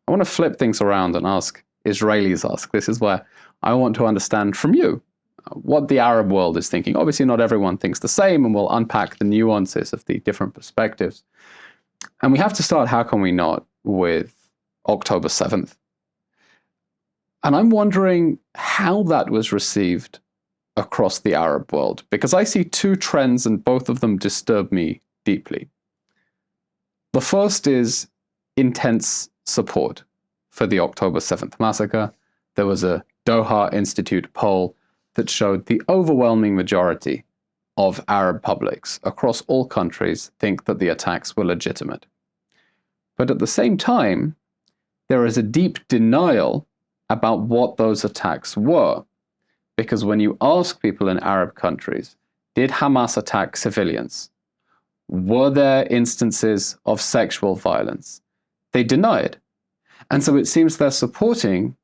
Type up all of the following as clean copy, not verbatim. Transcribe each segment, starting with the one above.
I want to flip things around and Israelis ask. This is where I want to understand from you what the Arab world is thinking. Obviously, not everyone thinks the same, and we'll unpack the nuances of the different perspectives. And we have to start, how can we not, with October 7th. And I'm wondering how that was received across the Arab world, because I see two trends and both of them disturb me deeply. The first is intense support for the October 7th massacre. There was a Doha Institute poll that showed the overwhelming majority of Arab publics across all countries think that the attacks were legitimate. But at the same time, there is a deep denial about what those attacks were. Because when you ask people in Arab countries, did Hamas attack civilians? Were there instances of sexual violence? They deny it. And so it seems they're supporting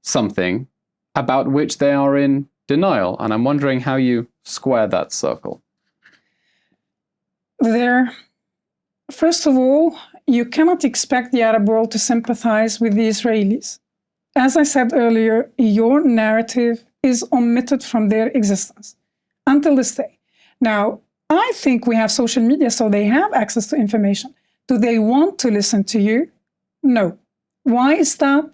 something about which they are in denial. And I'm wondering how you square that circle. First of all, you cannot expect the Arab world to sympathize with the Israelis. As I said earlier, your narrative is omitted from their existence until this day. Now, I think we have social media, so they have access to information. Do they want to listen to you? No. Why is that?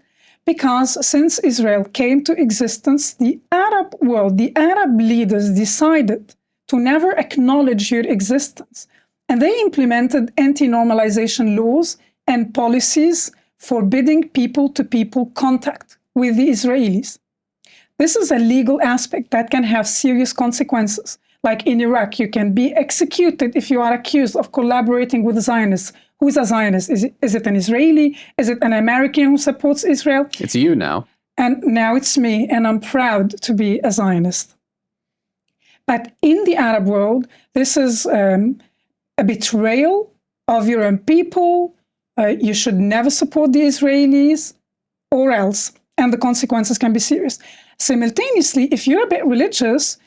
Because since Israel came to existence, the Arab world, the Arab leaders decided to never acknowledge your existence. And they implemented anti-normalization laws and policies forbidding people-to-people contact with the Israelis. This is a legal aspect that can have serious consequences. Like in Iraq, you can be executed if you are accused of collaborating with Zionists. Who is a Zionist? Is it an Israeli? Is it an American who supports Israel? It's you now. And now it's me, and I'm proud to be a Zionist. But in the Arab world, this is a betrayal of your own people. You should never support the Israelis, or else. And the consequences can be serious. Simultaneously, if you're a bit religious,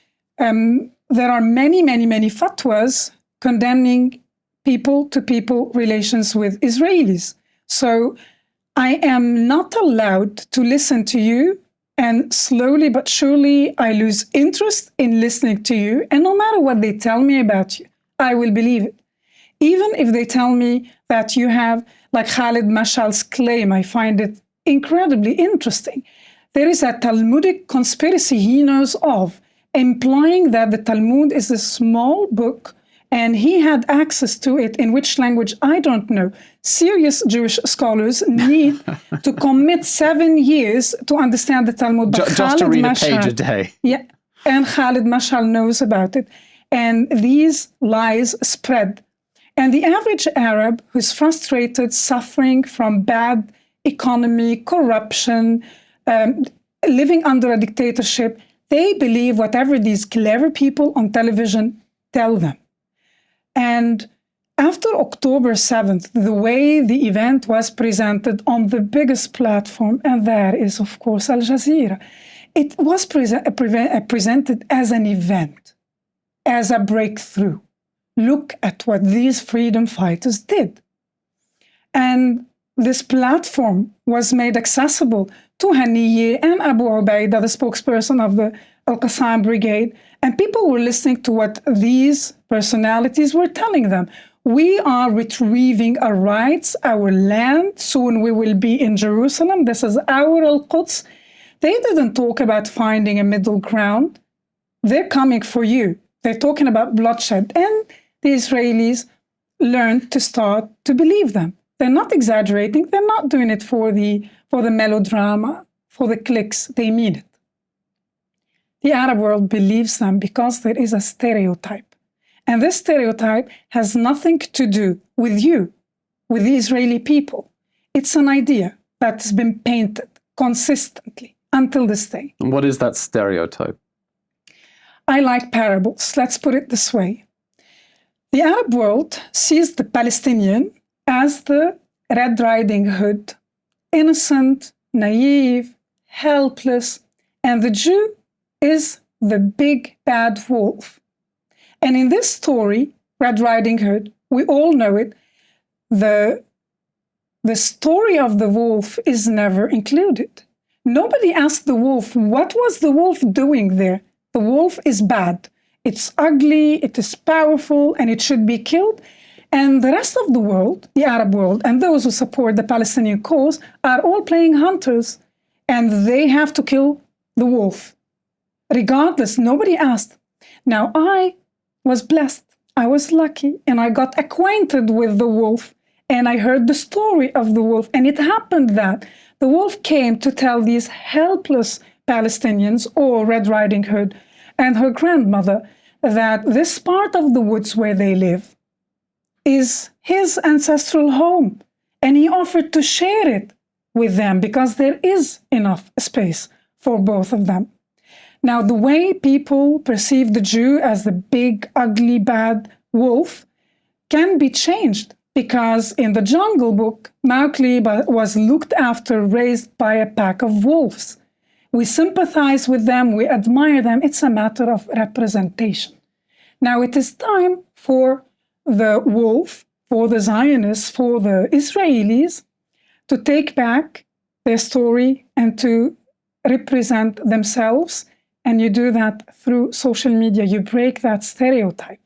there are many, many, many fatwas condemning people-to-people relations with Israelis. So I am not allowed to listen to you, and slowly but surely I lose interest in listening to you. And no matter what they tell me about you, I will believe it. Even if they tell me that you have, like Khalid Mashal's claim, I find it incredibly interesting. There is a Talmudic conspiracy he knows of, implying that the Talmud is a small book and he had access to it, in which language, I don't know. Serious Jewish scholars need to commit 7 years to understand the Talmud. But just to read a page a day. Yeah, and Khalid Mashal knows about it. And these lies spread. And the average Arab who's frustrated, suffering from bad economy, corruption, living under a dictatorship, they believe whatever these clever people on television tell them. And after October 7th, the way the event was presented on the biggest platform, and that is, of course, Al Jazeera, it was presented as an event, as a breakthrough. Look at what these freedom fighters did. And this platform was made accessible to Haniyeh and Abu Ubaidah, the spokesperson of the Al-Qassam Brigade, and people were listening to what these personalities were telling them. We are retrieving our rights, our land. Soon we will be in Jerusalem. This is our Al-Quds. They didn't talk about finding a middle ground. They're coming for you. They're talking about bloodshed. And the Israelis learned to start to believe them. They're not exaggerating. They're not doing it for the melodrama, for the clicks. They mean it. The Arab world believes them because there is a stereotype. And this stereotype has nothing to do with you, with the Israeli people. It's an idea that has been painted consistently until this day. And what is that stereotype? I like parables. Let's put it this way. The Arab world sees the Palestinian as the Red Riding Hood, innocent, naive, helpless, and the Jew is the big bad wolf. And in this story, Red Riding Hood, we all know it, the the story of the wolf is never included. Nobody asked the wolf, what was the wolf doing there? The wolf is bad. It's ugly, it is powerful, and it should be killed. And the rest of the world, the Arab world, and those who support the Palestinian cause are all playing hunters, and they have to kill the wolf. Regardless, nobody asked. Now, I was blessed. I was lucky, and I got acquainted with the wolf, and I heard the story of the wolf. And it happened that the wolf came to tell these helpless Palestinians, or Red Riding Hood and her grandmother, that this part of the woods where they live is his ancestral home. And he offered to share it with them because there is enough space for both of them. Now, the way people perceive the Jew as the big, ugly, bad wolf can be changed because in the Jungle Book, Mowgli was looked after, raised by a pack of wolves. We sympathize with them, we admire them. It's a matter of representation. Now, it is time for the wolf, for the Zionists, for the Israelis to take back their story and to represent themselves. And you do that through social media. You break that stereotype.